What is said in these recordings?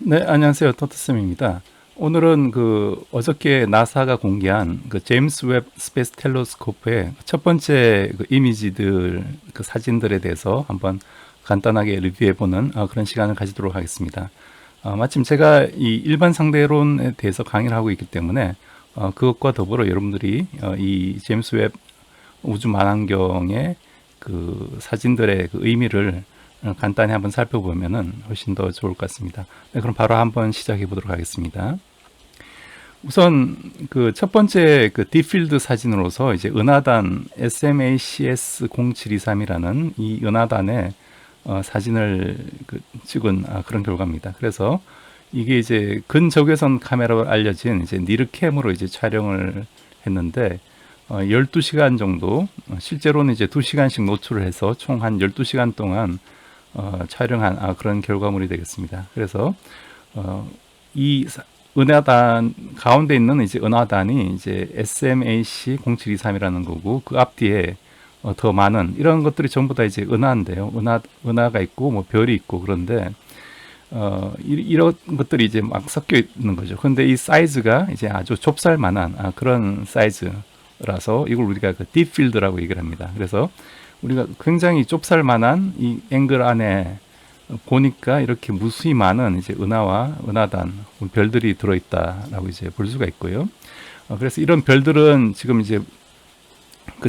네, 안녕하세요. 토트쌤입니다. 오늘은 어저께 나사가 공개한 제임스 웹 스페이스 텔레스코프의 첫 번째 이미지들, 사진들에 대해서 한번 간단하게 리뷰해보는 그런 시간을 가지도록 하겠습니다. 마침 제가 이 일반 상대론에 대해서 강의를 하고 있기 때문에 그것과 더불어 여러분들이 이 제임스 웹 우주 만환경의 사진들의 의미를 간단히 한번 살펴보면은 훨씬 더 좋을 것 같습니다. 네, 그럼 바로 한번 시작해 보도록 하겠습니다. 우선 첫 번째 딥필드 사진으로서 이제 은하단 SMACS 0723이라는 이 은하단의 사진을 찍은 그런 결과입니다. 그래서 이게 이제 근적외선 카메라로 알려진 이제 니르캠으로 이제 촬영을 했는데 12시간 정도, 실제로는 이제 2시간씩 노출을 해서 총 한 12시간 동안 촬영한 그런 결과물이 되겠습니다. 그래서 이 은하단 가운데 있는 이제 은하단이 이제 SMAC 0723이라는 거고, 그 앞뒤에 더 많은 이런 것들이 전부 다 이제 은하인데요. 은하가 있고 뭐 별이 있고, 그런데 이런 것들이 이제 막 섞여 있는 거죠. 그런데 이 사이즈가 이제 아주 좁쌀만한 그런 사이즈라서 이걸 우리가 딥필드라고 얘기를 합니다. 그래서 우리가 굉장히 좁쌀만한 이 앵글 안에 보니까 이렇게 무수히 많은 이제 은하와 은하단, 별들이 들어있다라고 이제 볼 수가 있고요. 그래서 이런 별들은 지금 이제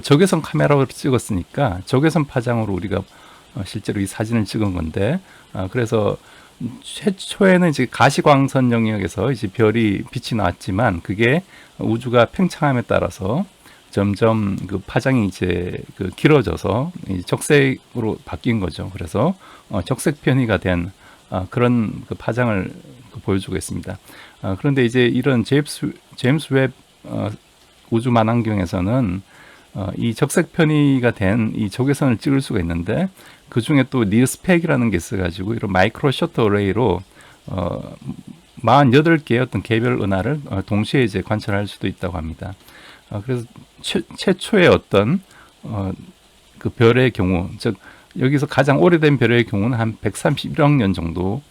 적외선 카메라로 찍었으니까 적외선 파장으로 우리가 실제로 이 사진을 찍은 건데, 그래서 최초에는 이제 가시광선 영역에서 이제 별이 빛이 나왔지만 그게 우주가 팽창함에 따라서 점점 파장이 이제 길어져서 적색으로 바뀐 거죠. 그래서 적색 편의가 된 그런 파장을 보여주고 있습니다. 그런데 이제 이런 제임스 웹 우주 만환경에서는 이 적색 편의가 된 이 적외선을 찍을 수가 있는데, 그 중에 또 니스펙이라는 게 있어가지고 이런 마이크로 셔터 어레이로 48개의 어떤 개별 은하를 동시에 이제 관찰할 수도 있다고 합니다. 그래서 최초의 어떤 별의 경우, 즉 여기서 가장 오래된 별의 경우는 한 131억 년 정도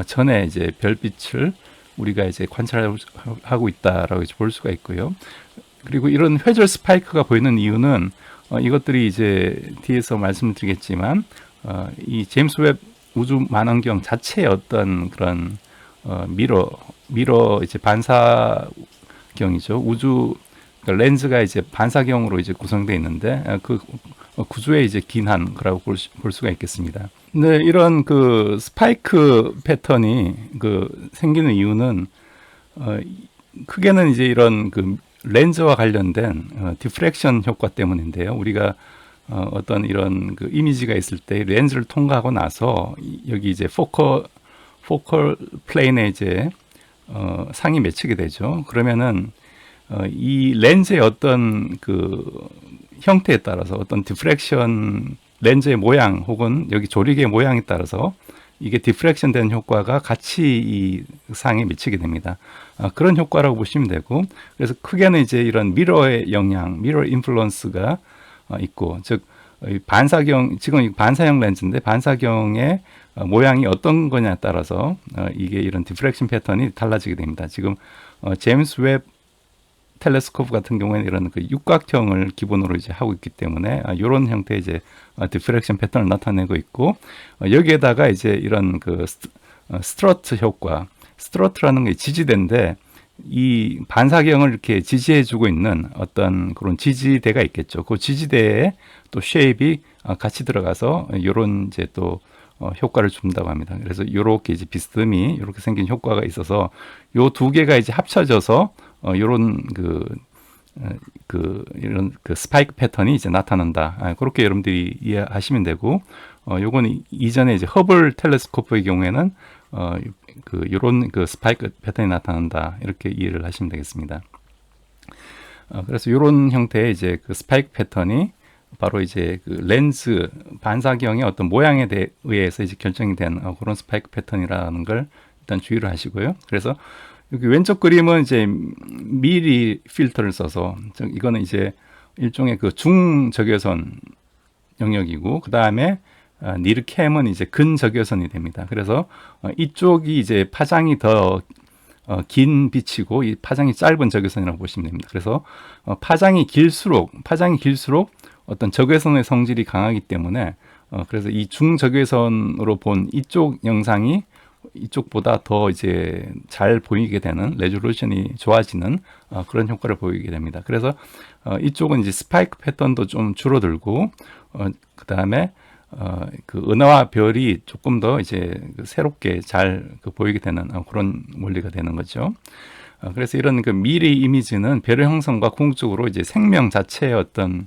전에 이제 별빛을 우리가 이제 관찰하고 있다라고 이제 볼 수가 있고요. 그리고 이런 회절 스파이크가 보이는 이유는 이것들이 이제 뒤에서 말씀드리겠지만 이 제임스 웹 우주 만환경 자체의 어떤 그런 미러 이제 반사경이죠. 우주 렌즈가 이제 반사경으로 이제 구성되어 있는데 그 구조의 이제 긴한 거라고 볼 수가 있겠습니다. 네, 이런 스파이크 패턴이 생기는 이유는 크게는 이제 이런 렌즈와 관련된 디프렉션 효과 때문인데요. 우리가 어떤 이런 이미지가 있을 때 렌즈를 통과하고 나서 여기 이제 포컬 플레인에 이제 상이 맺히게 되죠. 그러면은 이 렌즈의 어떤 형태에 따라서 어떤 디프렉션, 렌즈의 모양 혹은 여기 조리개의 모양에 따라서 이게 디프렉션 된 효과가 같이 이 상에 미치게 됩니다. 그런 효과라고 보시면 되고, 그래서 크게는 이제 이런 미러의 영향, 미러 인플루언스가 있고, 즉 반사경, 지금 반사형 렌즈인데 반사경의 모양이 어떤 거냐에 따라서 이게 이런 디프렉션 패턴이 달라지게 됩니다. 지금 제임스 웹 텔레스코프 같은 경우에는 이런 육각형을 기본으로 이제 하고 있기 때문에 이런 형태의 이제 디프렉션 패턴을 나타내고 있고, 여기에다가 이제 이런 스트러트 효과, 스트러트라는 게 지지대인데 이 반사경을 이렇게 지지해주고 있는 어떤 그런 지지대가 있겠죠. 그 지지대에 또 쉐입이 같이 들어가서 이런 이제 또 효과를 준다고 합니다. 그래서 이렇게 이제 비스듬히 이렇게 생긴 효과가 있어서 요 두 개가 이제 합쳐져서 이런 이런 스파이크 패턴이 이제 나타난다. 그렇게 여러분들이 이해하시면 되고, 요건 이전에 이제 허블 텔레스코프의 경우에는 이런 스파이크 패턴이 나타난다. 이렇게 이해를 하시면 되겠습니다. 그래서 이런 형태의 이제 스파이크 패턴이 바로 이제 렌즈 반사경의 어떤 모양에 의해서 이제 결정이 된 그런 스파이크 패턴이라는 걸 일단 주의를 하시고요. 그래서 여기 왼쪽 그림은 이제 미리 필터를 써서, 이거는 이제 일종의 중적외선 영역이고, 그 다음에 니르캠은 이제 근적외선이 됩니다. 그래서 이쪽이 이제 파장이 더 긴 빛이고 이 파장이 짧은 적외선이라고 보시면 됩니다. 그래서 파장이 길수록 어떤 적외선의 성질이 강하기 때문에 그래서 이 중적외선으로 본 이쪽 영상이 이쪽보다 더 이제 잘 보이게 되는 레졸루션이 좋아지는 그런 효과를 보이게 됩니다. 그래서 이쪽은 이제 스파이크 패턴도 좀 줄어들고 그 다음에 그 은하와 별이 조금 더 이제 새롭게 잘 보이게 되는 그런 원리가 되는 거죠. 그래서 이런 그 미리 이미지는 별의 형성과 궁극적으로 이제 생명 자체의 어떤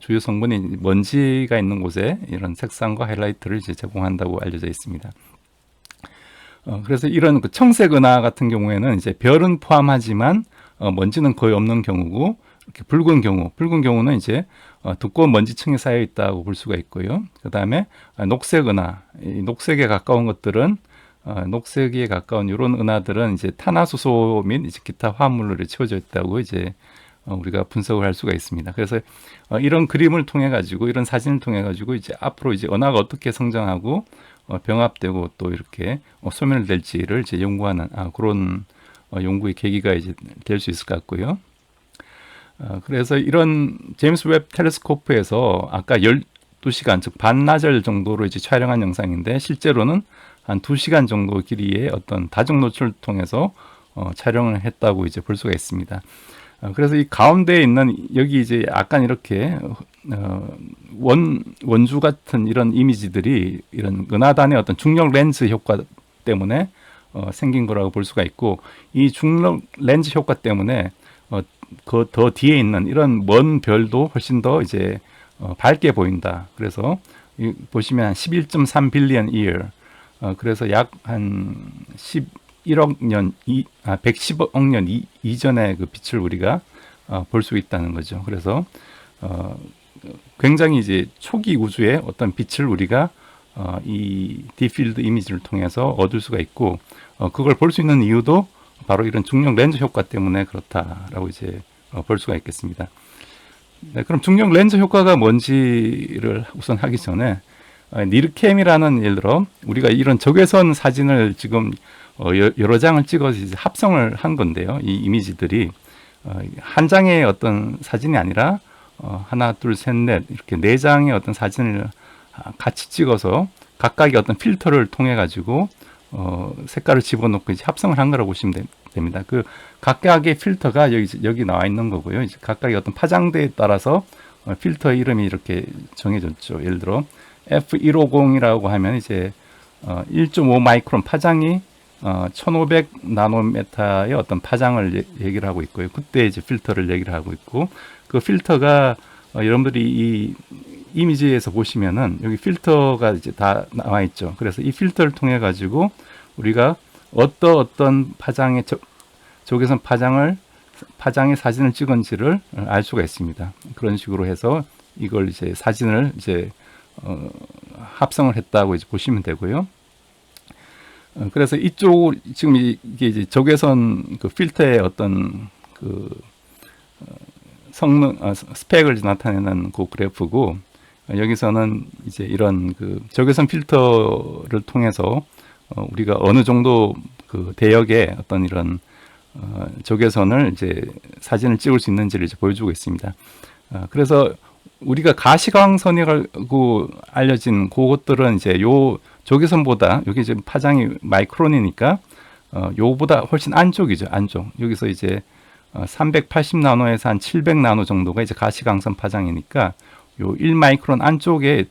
주요 성분인 먼지가 있는 곳에 이런 색상과 하이라이트를 이제 제공한다고 알려져 있습니다. 그래서 이런 그 청색 은하 같은 경우에는 이제 별은 포함하지만 먼지는 거의 없는 경우고, 이렇게 붉은 경우는 이제 두꺼운 먼지층에 쌓여 있다고 볼 수가 있고요. 그 다음에 녹색 은하, 이 녹색에 가까운 것들은 녹색에 가까운 이런 은하들은 이제 탄화수소 및 이제 기타 화합물로 채워져 있다고 이제 우리가 분석을 할 수가 있습니다. 그래서 이런 그림을 통해 가지고, 이런 사진을 통해 가지고 이제 앞으로 이제 은하가 어떻게 성장하고 병합되고 또 이렇게 소멸될지를 이제 연구하는 그런 연구의 계기가 이제 될 수 있을 것 같고요. 그래서 이런 제임스 웹 텔레스코프에서 아까 12시간, 즉 반나절 정도로 이제 촬영한 영상인데, 실제로는 한 2시간 정도 길이의 어떤 다중 노출을 통해서 촬영을 했다고 이제 볼 수가 있습니다. 그래서 이 가운데에 있는 여기 이제 약간 이렇게 원주 같은 이런 이미지들이 이런 은하단의 어떤 중력 렌즈 효과 때문에 생긴 거라고 볼 수가 있고, 이 중력 렌즈 효과 때문에 그 더 뒤에 있는 이런 먼 별도 훨씬 더 이제 밝게 보인다. 그래서 보시면 11.3 빌리언 year, 그래서 약 한 11억 년, 110억 년 이전의 그 빛을 우리가 볼 수 있다는 거죠. 그래서 굉장히 이제 초기 우주의 어떤 빛을 우리가 이 딥필드 이미지를 통해서 얻을 수가 있고, 그걸 볼 수 있는 이유도 바로 이런 중력 렌즈 효과 때문에 그렇다라고 이제 볼 수가 있겠습니다. 네, 그럼 중력 렌즈 효과가 뭔지를 우선 하기 전에 니르캠이라는, 예를 들어 우리가 이런 적외선 사진을 지금 여러 장을 찍어서 이제 합성을 한 건데요. 이 이미지들이 한 장의 어떤 사진이 아니라 하나, 둘, 셋, 넷 이렇게 4장의 어떤 사진을 같이 찍어서 각각의 어떤 필터를 통해 가지고 색깔을 집어넣고 이제 합성을 한 거라고 보시면 됩니다. 그 각각의 필터가 여기 나와 있는 거고요. 이제 각각의 어떤 파장대에 따라서 필터 이름이 이렇게 정해졌죠. 예를 들어 F150이라고 하면 이제 1.5 마이크론 파장이 1500 나노미터의 어떤 파장을 얘기를 하고 있고요. 그때 이제 필터를 얘기를 하고 있고, 그 필터가 여러분들이 이 이미지에서 보시면은 여기 필터가 이제 다 나와 있죠. 그래서 이 필터를 통해 가지고 우리가 어떤 파장의 적외선 파장의 사진을 찍은지를 알 수가 있습니다. 그런 식으로 해서 이걸 이제 사진을 이제 합성을 했다고 이제 보시면 되고요. 그래서 이쪽 지금 이게 이제 적외선 그 필터의 어떤 그 성능 스펙을 나타내는 그 그래프고, 여기서는 이제 이런 그 적외선 필터를 통해서 우리가 어느 정도 그 대역의 어떤 이런 적외선을 이제 사진을 찍을 수 있는지를 이제 보여주고 있습니다. 그래서 우리가 가시광선이라고 알려진 그것들은 이제 요 적외선보다, 여기 지금 파장이 마이크론이니까 요보다 훨씬 안쪽이죠. 안쪽. 여기서 이제 380 나노에서 한 700 나노 정도가 이제 가시광선 파장이니까 요 1마이크론 안쪽에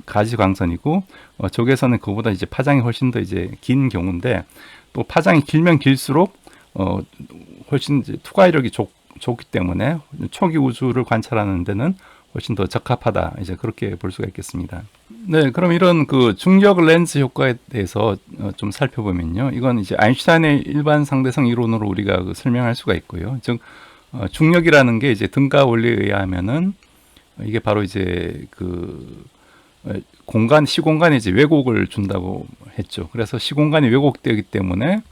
가시광선이고, 적외선은 그보다 이제 파장이 훨씬 더 이제 긴 경우인데, 또 파장이 길면 길수록 훨씬 이제 투과이력이 좋기 때문에 초기 우주를 관찰하는 데는 훨씬 더 적합하다. 이제 그렇게 볼 수가 있겠습니다. 네, 그럼 이런 그 중력 렌즈 효과에 대해서 좀 살펴보면요. 이건 이제 아인슈타인의 일반 상대성 이론으로 우리가 설명할 수가 있고요. 즉, 중력이라는 게 이제 등가 원리에 의하면은 이게 바로 이제 그 시공간에 이제 왜곡을 준다고 했죠. 그래서 시공간이 왜곡되기 때문에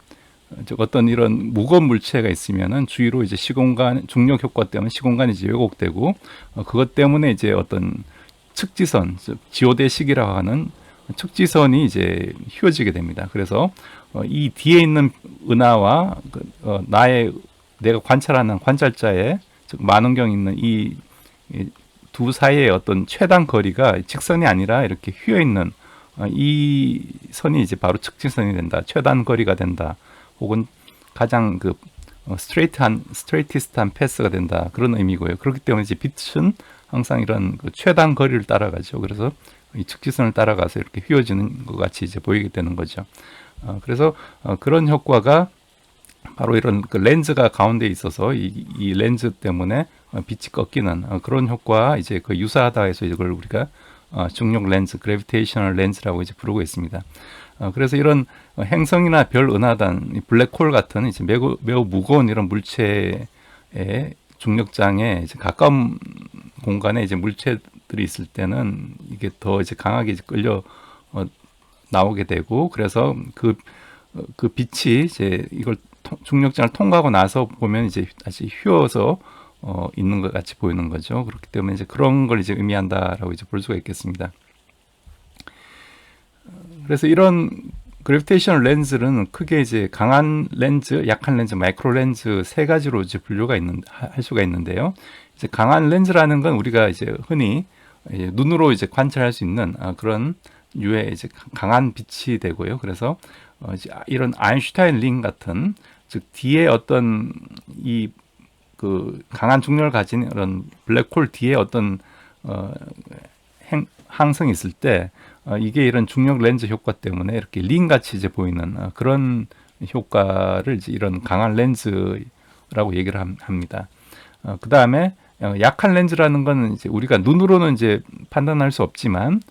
어떤 이런 무거운 물체가 있으면은 주위로 이제 중력 효과 때문에 시공간이 이제 왜곡되고, 그것 때문에 이제 어떤 측지선, 즉 지오대식이라고 하는 측지선이 이제 휘어지게 됩니다. 그래서 이 뒤에 있는 은하와 내가 관찰하는 관찰자의 즉 만원경 있는 이 두 사이의 어떤 최단 거리가 직선이 아니라 이렇게 휘어 있는 이 선이 이제 바로 측지선이 된다, 최단 거리가 된다, 혹은 가장 그 스트레이티스트한 패스가 된다, 그런 의미고요. 그렇기 때문에 이제 빛은 항상 이런 그 최단 거리를 따라가죠. 그래서 이 측지선을 따라가서 이렇게 휘어지는 것 같이 이제 보이게 되는 거죠. 그래서 그런 효과가 바로 이런 그 렌즈가 가운데 있어서 이 렌즈 때문에 빛이 꺾이는 그런 효과, 이제 그 유사하다 해서 이걸 우리가 중력 렌즈, 그래비테이셔널 렌즈라고 이제 부르고 있습니다. 그래서 이런 행성이나 별 은하단, 블랙홀 같은 이제 매우 무거운 이런 물체의 중력장에 이제 가까운 공간에 이제 물체들이 있을 때는 이게 더 이제 강하게 이제 끌려 나오게 되고, 그래서 그 빛이 이제 이걸 중력장을 통과하고 나서 보면 이제 다시 휘어서 있는 것 같이 보이는 거죠. 그렇기 때문에 이제 그런 걸 이제 의미한다라고 이제 볼 수가 있겠습니다. 그래서 이런 그래비테이셔널 렌즈는 크게 이제 강한 렌즈, 약한 렌즈, 마이크로 렌즈 세 가지로 이제 분류가 할 수가 있는데요. 이제 강한 렌즈라는 건 우리가 이제 흔히 이제 눈으로 이제 관찰할 수 있는 그런 유의 이제 강한 빛이 되고요. 그래서 이제 이런 아인슈타인 링 같은, 즉 뒤에 어떤 이 그 강한 중력을 가진 이런 블랙홀 뒤에 어떤 항성이 있을 때 이게 이런 중력 렌즈 효과 때문에 이렇게 링 같이 이제 보이는 그런 효과를 이제 이런 강한 렌즈라고 얘기를 합니다. 그 다음에 약한 렌즈라는 건 이제 우리가 눈으로는 이제 판단할 수 없지만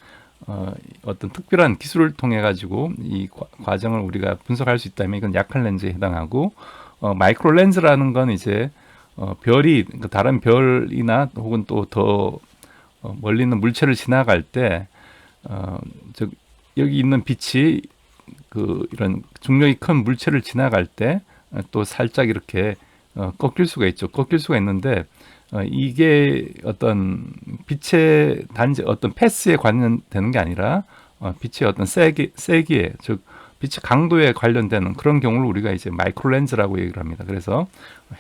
어떤 특별한 기술을 통해 가지고 이 과정을 우리가 분석할 수 있다면 이건 약한 렌즈에 해당하고, 마이크로 렌즈라는 건 이제 별이, 그러니까 다른 별이나 혹은 또 더 멀리 있는 물체를 지나갈 때 즉 여기 있는 빛이 그 이런 중력이 큰 물체를 지나갈 때 또 살짝 이렇게 꺾일 수가 있죠. 꺾일 수가 있는데 이게 어떤 빛의 단지 어떤 패스에 관련되는 게 아니라 빛의 어떤 세기에, 즉 빛의 강도에 관련되는 그런 경우를 우리가 이제 마이크로 렌즈라고 얘기를 합니다. 그래서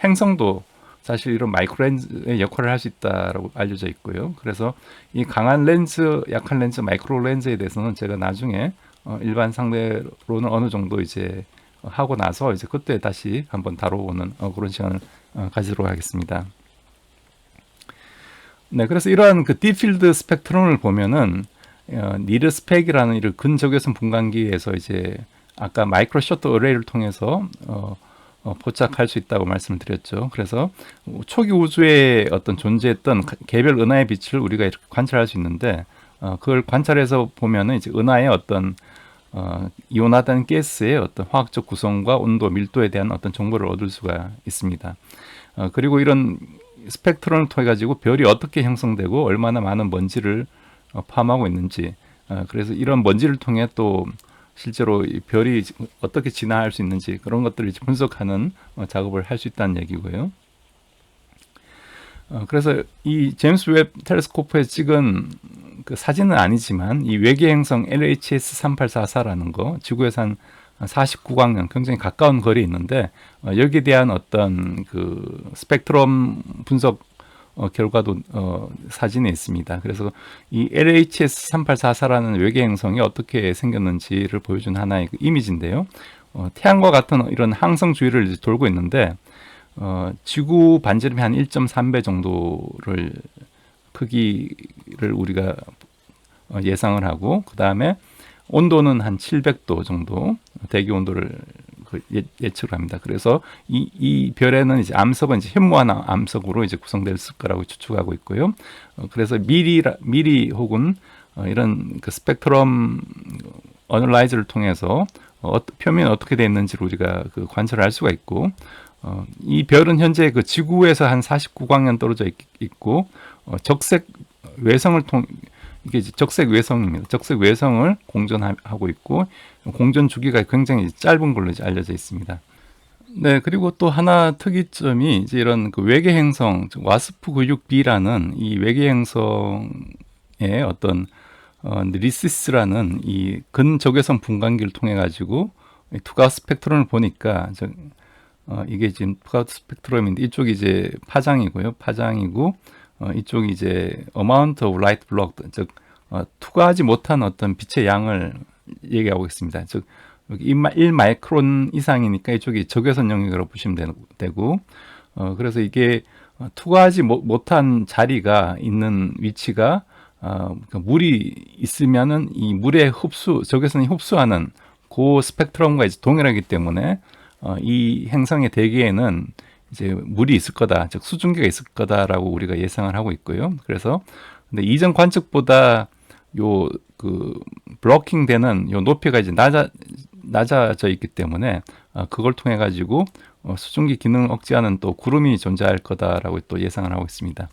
행성도 사실 이런 마이크로 렌즈의 역할을 할 수 있다라고 알려져 있고요. 그래서 이 강한 렌즈, 약한 렌즈, 마이크로 렌즈에 대해서는 제가 나중에 일반 상대로는 어느 정도 이제 하고 나서 이제 그때 다시 한번 다뤄보는 그런 시간을 가지도록 하겠습니다. 네, 그래서 이러한 그 딥필드 스펙트럼을 보면은 니르 스펙이라는 이런 근적외선 분광기에서 이제 아까 마이크로 셔터 어레이를 통해서 포착할 수 있다고 말씀을 드렸죠. 그래서 초기 우주에 어떤 존재했던 개별 은하의 빛을 우리가 이렇게 관찰할 수 있는데 그걸 관찰해서 보면은 이제 은하의 어떤 이온화된 가스의 어떤 화학적 구성과 온도, 밀도에 대한 어떤 정보를 얻을 수가 있습니다. 그리고 이런 스펙트럼을 통해 가지고 별이 어떻게 형성되고 얼마나 많은 먼지를 포함하고 있는지, 그래서 이런 먼지를 통해 또 실제로 이 별이 어떻게 진화할 수 있는지 그런 것들을 분석하는 작업을 할 수 있다는 얘기고요. 그래서 이 제임스 웹 텔레스코프에 찍은 그 사진은 아니지만 이 외계 행성 LHS 3844라는 거, 지구에서 한 49광년 굉장히 가까운 거리에 있는데 여기에 대한 어떤 그 스펙트럼 분석 결과도 사진에 있습니다. 그래서 이 LHS 3844라는 외계 행성이 어떻게 생겼는지를 보여준 하나의 그 이미지인데요. 태양과 같은 이런 항성 주위를 이제 돌고 있는데 지구 반지름이 한 1.3배 정도를 크기를 우리가 예상을 하고, 그 다음에 온도는 한 700도 정도 대기 온도를 예측을 합니다. 그래서 이 별에는 이제 암석은 이제 현무암 암석으로 이제 구성됐을 거라고 추측하고 있고요. 그래서 미리 혹은 이런 그 스펙트럼 어널라이저를 통해서 표면이 어떻게 되어 있는지를 우리가 그 관찰을 할 수가 있고, 이 별은 현재 그 지구에서 한 49광년 떨어져 있고 적색 외성을 이게 적색 외성입니다. 적색 외성을 공전하고 있고 공전 주기가 굉장히 짧은 걸로 이제 알려져 있습니다. 네, 그리고 또 하나 특이점이 이제 이런 그 외계 행성, 즉 와스프 96b라는 이 외계 행성이 어떤 리시스라는 이 근적외선 분광기를 통해 가지고 투과 스펙트럼을 보니까 이게 지금 투과 스펙트럼인데 이쪽이 이제 파장이고요. 파장이고 이쪽이 이제 amount of light blocked, 즉 투과하지 못한 어떤 빛의 양을 얘기하고 있습니다. 즉 여기 1 마이크론 이상이니까 이쪽이 적외선 영역이라고 보시면 되고 그래서 이게 투과하지 못한 자리가 있는 위치가 그러니까 물이 있으면은 이 물의 적외선이 흡수하는 그 스펙트럼과 이제 동일하기 때문에 이 행성의 대기에는 이제 물이 있을 거다, 즉 수증기가 있을 거다라고 우리가 예상을 하고 있고요. 그래서 근데 이전 관측보다 요 블로킹 되는 요 높이가 이제 낮아져 있기 때문에 그걸 통해 가지고 수증기 기능을 억제하는 또 구름이 존재할 거다라고 또 예상을 하고 있습니다.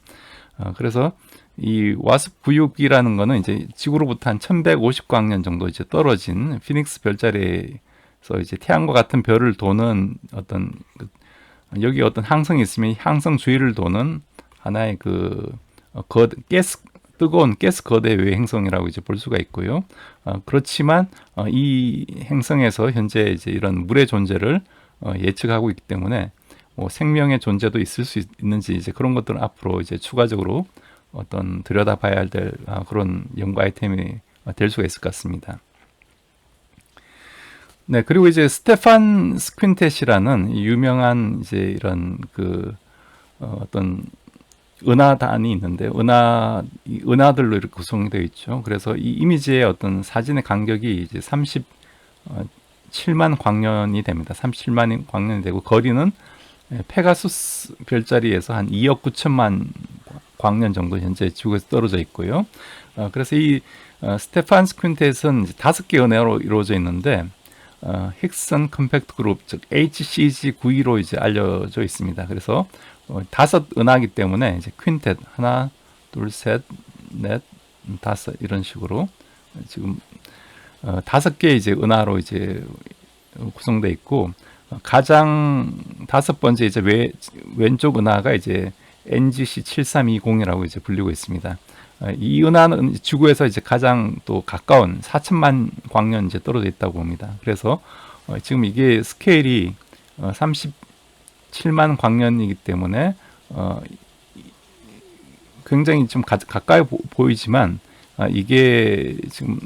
그래서 이 와스프 96이라는 거는 이제 지구로부터 한 1150광년 정도 이제 떨어진 피닉스 별자리에서 이제 태양과 같은 별을 도는 어떤 여기 어떤 항성이 있으면 항성 주위를 도는 하나의 뜨거운 가스 거대 외 행성이라고 이제 볼 수가 있고요. 그렇지만 이 행성에서 현재 이제 이런 물의 존재를 예측하고 있기 때문에 생명의 존재도 있을 수 있는지 이제 그런 것들은 앞으로 이제 추가적으로 어떤 들여다봐야 될 그런 연구 아이템이 될 수가 있을 것 같습니다. 네, 그리고 이제 스테판 스퀸텟이라는 유명한 이제 이런 어떤 은하단이 있는데 은하들로 이렇게 구성되어 있죠. 그래서 이 이미지의 어떤 사진의 간격이 이제 37만 광년이 됩니다. 37만 광년이 되고 거리는 페가수스 별자리에서 한 2억 9천만 광년 정도 현재 지구에서 떨어져 있고요. 그래서 이 스테판 스퀸텟은 5개 은하로 이루어져 있는데 힉슨 컴팩트 그룹, 즉 HCG92로 이제 알려져 있습니다. 그래서 5 은하이기 때문에 이제 퀸텟 하나, 둘, 셋, 넷, 5 이런 식으로 지금 5개 이제 은하로 이제 구성되어 있고 가장 5번째 이제 왼쪽 은하가 이제 NGC 7320이라고 이제 불리고 있습니다. 이 은하는 지구에서 이제 가장 또 가까운 4천만 광년 이제 떨어져 있다고 봅니다. 그래서 지금 이게 스케일이 37만 광년이기 때문에 굉장히 좀 가까이 보이지만 이게 지금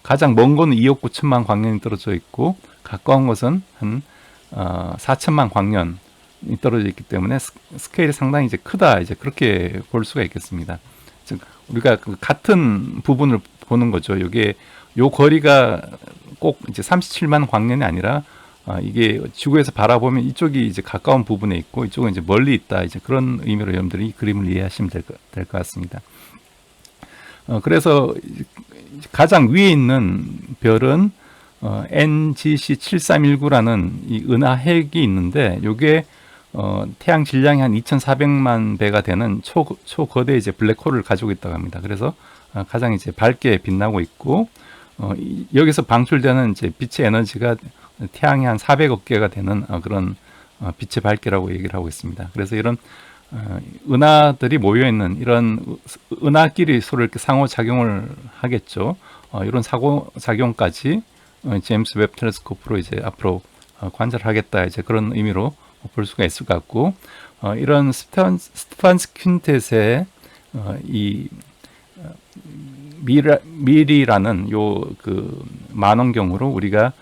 가장 먼 거는 2억 9천만 광년이 떨어져 있고 가까운 것은 한 4천만 광년이 떨어져 있기 때문에 스케일이 상당히 이제 크다, 이제 그렇게 볼 수가 있겠습니다. 즉 우리가 같은 부분을 보는 거죠. 요 거리가 꼭 이제 37만 광년이 아니라 이게 지구에서 바라보면 이쪽이 이제 가까운 부분에 있고 이쪽은 이제 멀리 있다, 이제 그런 의미로 여러분들이 이 그림을 이해하시면 될 것 같습니다. 그래서 가장 위에 있는 별은 NGC 7319라는 이 은하 핵이 있는데 요게 태양 질량이 한 2,400만 배가 되는 초거대 이제 블랙홀을 가지고 있다고 합니다. 그래서 가장 이제 밝게 빛나고 있고 여기서 방출되는 이제 빛의 에너지가 태양이 한 400억 개가 되는 그런 빛의 밝기라고 얘기를 하고 있습니다. 그래서 이런 은하들이 모여 있는 이런 은하끼리 서로 이렇게 상호작용을 하겠죠. 이런 상호작용까지 제임스 웹 텔레스코프로 이제 앞으로 관찰하겠다, 이제 그런 의미로 볼 수가 있을 것 같고 이런 스테판 스퀸텟의 이 미리라는 요 만원경으로 우리가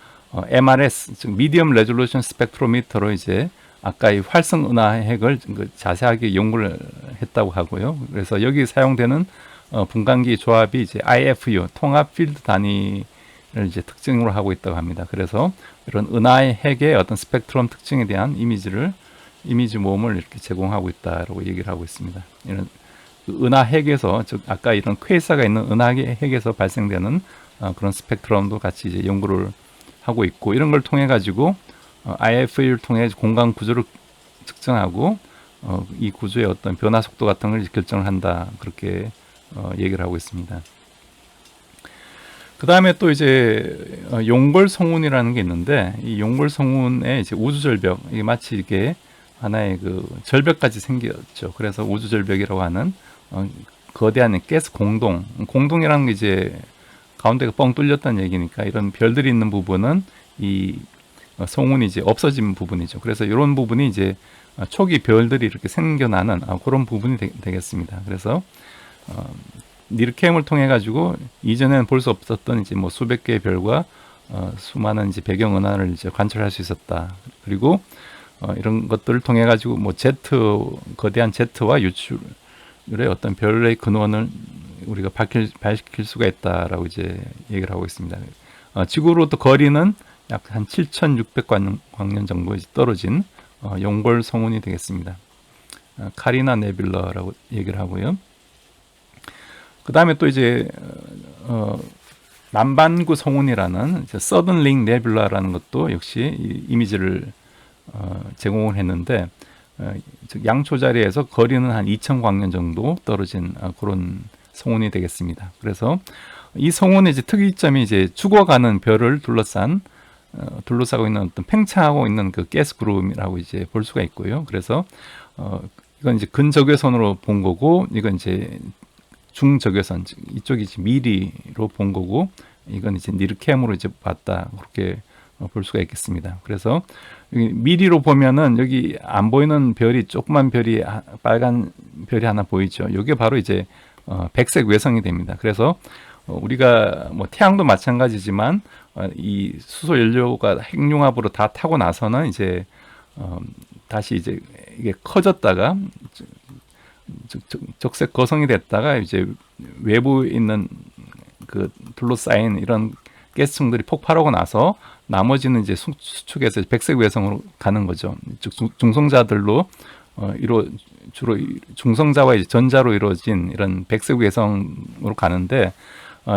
MRS, 즉 미디엄 레졸루션 스펙트로미터로 이제 아까 이 활성 은하 핵을 자세하게 연구를 했다고 하고요. 그래서 여기 사용되는 분광기 조합이 이제 IFU 통합 필드 단위를 이제 특징으로 하고 있다고 합니다. 그래서 이런 은하의 핵의 어떤 스펙트럼 특징에 대한 이미지 모음을 이렇게 제공하고 있다라고 얘기를 하고 있습니다. 이런 은하 핵에서, 즉 아까 이런 퀘이사가 있는 은하 핵에서 발생되는 그런 스펙트럼도 같이 이제 연구를 하고 있고, 이런 걸 통해 가지고 IFU를 통해 공간 구조를 측정하고 이 구조의 어떤 변화 속도 같은 걸 결정을 한다, 그렇게 얘기를 하고 있습니다. 그 다음에 또 이제 용골성운이라는 게 있는데, 이 용골성운의 이제 우주절벽, 이게 마치 이게 하나의 절벽까지 생겼죠. 그래서 우주절벽이라고 하는 거대한 가스 공동이라는 게 이제 가운데가 뻥 뚫렸다는 얘기니까 이런 별들이 있는 부분은 이 성운이 이제 없어진 부분이죠. 그래서 이런 부분이 이제 초기 별들이 이렇게 생겨나는 그런 부분이 되겠습니다. 그래서 니르캠을 통해 가지고 이전에는 볼 수 없었던 이제 뭐 수백 개의 별과 수많은 이제 배경 은하를 이제 관찰할 수 있었다. 그리고 이런 것들을 통해 가지고 뭐 거대한 제트와 유출의 어떤 별의 근원을 우리가 밝힐 수가 있다라고 이제 얘기를 하고 있습니다. 지구로부터 거리는 약 한 7,600광년 정도 이제 떨어진 용골 성운이 되겠습니다. 카리나 네뷸라라고 얘기를 하고요. 그 다음에 또 이제 남반구 성운이라는 서든 링 네뷸라라는 것도 역시 이 이미지를 제공을 했는데 즉 양초 자리에서 거리는 한 2,000광년 정도 떨어진 그런 성운이 되겠습니다. 그래서 이 성운의 이제 특이점이 이제 죽어가는 별을 둘러싸고 있는 어떤 팽창하고 있는 그 가스 그룹이라고 이제 볼 수가 있고요. 그래서 이건 이제 근적외선으로 본 거고, 이건 이제 중적외선, 이쪽이 이제 미리로 본 거고, 이건 이제 니르캠으로 이제 봤다, 그렇게 볼 수가 있겠습니다. 그래서 미리로 보면은 여기 안 보이는 별이, 조그만 별이, 빨간 별이 하나 보이죠. 이게 바로 이제 백색 외성이 됩니다. 그래서 우리가 뭐 태양도 마찬가지지만 이 수소 연료가 핵융합으로 다 타고 나서는 이제 다시 이제 이게 커졌다가 적색 거성이 됐다가 이제 외부에 있는 그 둘러싸인 이런 가스층들이 폭발하고 나서 나머지는 이제 수축해서 백색 외성으로 가는 거죠. 즉 중성자들로 주로 중성자와 이제 전자로 이루어진 이런 백색 외성으로 가는데,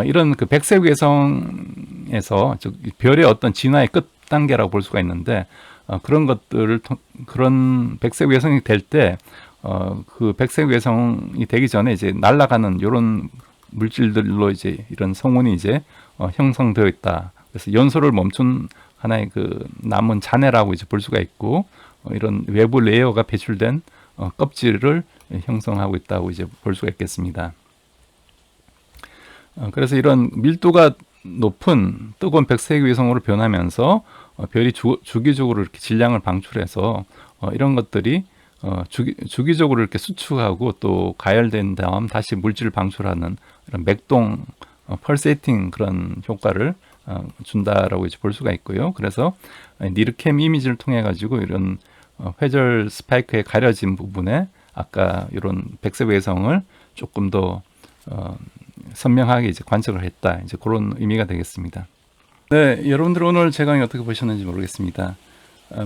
이런 그 백색 외성에서 즉 별의 어떤 진화의 끝 단계라고 볼 수가 있는데, 그런 백색 외성이 될 때 그 백색 외성이 되기 전에 이제 날아가는 이런 물질들로 이제 이런 성운이 이제 형성되어 있다. 그래서 연소를 멈춘 하나의 그 남은 잔해라고 이제 볼 수가 있고, 이런 외부 레이어가 배출된 껍질을 형성하고 있다고 이제 볼 수가 있겠습니다. 그래서 이런 밀도가 높은 뜨거운 백색 외성으로 변하면서 별이 주기적으로 이렇게 질량을 방출해서 이런 것들이 주기적으로 이렇게 수축하고 또 가열된 다음 다시 물질을 방출하는 이런 맥동 펄세이팅 그런 효과를 준다라고 이제 볼 수가 있고요. 그래서 니르캠 이미지를 통해 가지고 이런 회절 스파이크에 가려진 부분에 아까 이런 백색 외성을 조금 더 선명하게 이제 관측을 했다, 이제 그런 의미가 되겠습니다. 네, 여러분들 오늘 제 강의 어떻게 보셨는지 모르겠습니다.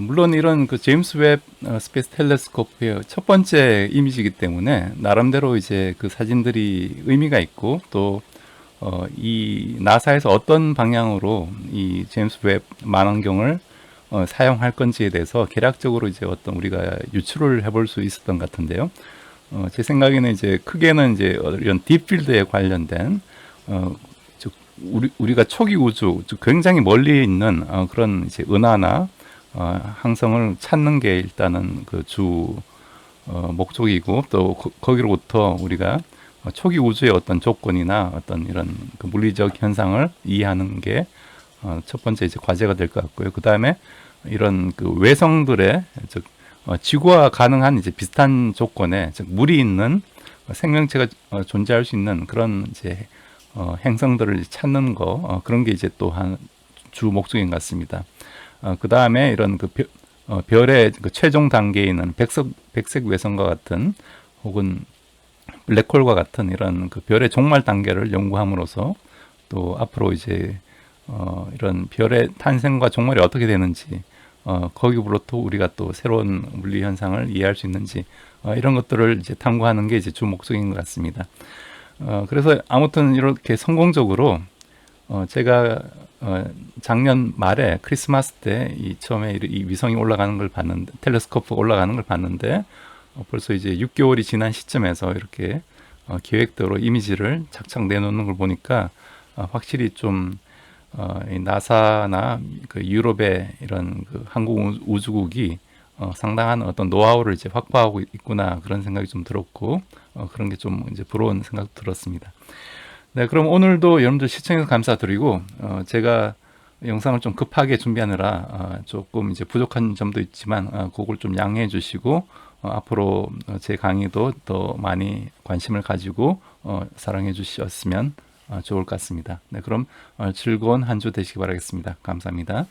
물론 이런 그 제임스 웹 스페이스 텔레스코프의 첫 번째 이미지이기 때문에 나름대로 이제 그 사진들이 의미가 있고, 또 이 나사에서 어떤 방향으로 이 제임스 웹 망원경을 사용할 건지에 대해서 계략적으로 이제 어떤 우리가 유추를 해볼 수 있었던 것 같은데요. 제 생각에는 이제 크게는 이제 이런 딥필드에 관련된 즉 우리가 초기 우주, 즉 굉장히 멀리 있는 그런 이제 은하나 항성을 찾는 게 일단은 그 주 목적이고, 또 거기로부터 우리가 초기 우주의 어떤 조건이나 어떤 이런 그 물리적 현상을 이해하는 게 첫 번째 이제 과제가 될 것 같고요. 그 다음에 이런 그 외성들의 즉 지구와 가능한 이제 비슷한 조건에, 즉 물이 있는 생명체가 존재할 수 있는 그런 이제 행성들을 찾는 거, 그런 게 이제 또 한 주 목적인 것 같습니다. 그 다음에 이런 그 별의 그 최종 단계에 있는 백색 외성과 같은 혹은 블랙홀과 같은 이런 그 별의 종말 단계를 연구함으로써 또 앞으로 이제 이런 별의 탄생과 종말이 어떻게 되는지, 거기로부터 우리가 또 새로운 물리 현상을 이해할 수 있는지, 이런 것들을 이제 탐구하는 게 이제 주 목적인 것 같습니다. 그래서 아무튼 이렇게 성공적으로 제가 작년 말에 크리스마스 때 처음에 이 위성이 올라가는 걸 봤는데, 텔레스코프 올라가는 걸 봤는데, 벌써 이제 6개월이 지난 시점에서 이렇게 계획대로 이미지를 착착 내놓는 걸 보니까 확실히 좀 이 나사나 그 유럽의 이런 그 항공 우주국이 상당한 어떤 노하우를 이제 확보하고 있구나 그런 생각이 좀 들었고 그런 게 좀 이제 부러운 생각 들었습니다. 네, 그럼 오늘도 여러분들 시청해주셔서 감사드리고 제가 영상을 좀 급하게 준비하느라 조금 이제 부족한 점도 있지만 그걸 좀 양해해 주시고 앞으로 제 강의도 더 많이 관심을 가지고 사랑해 주셨으면 좋을 것 같습니다. 네, 그럼 즐거운 한 주 되시기 바라겠습니다. 감사합니다.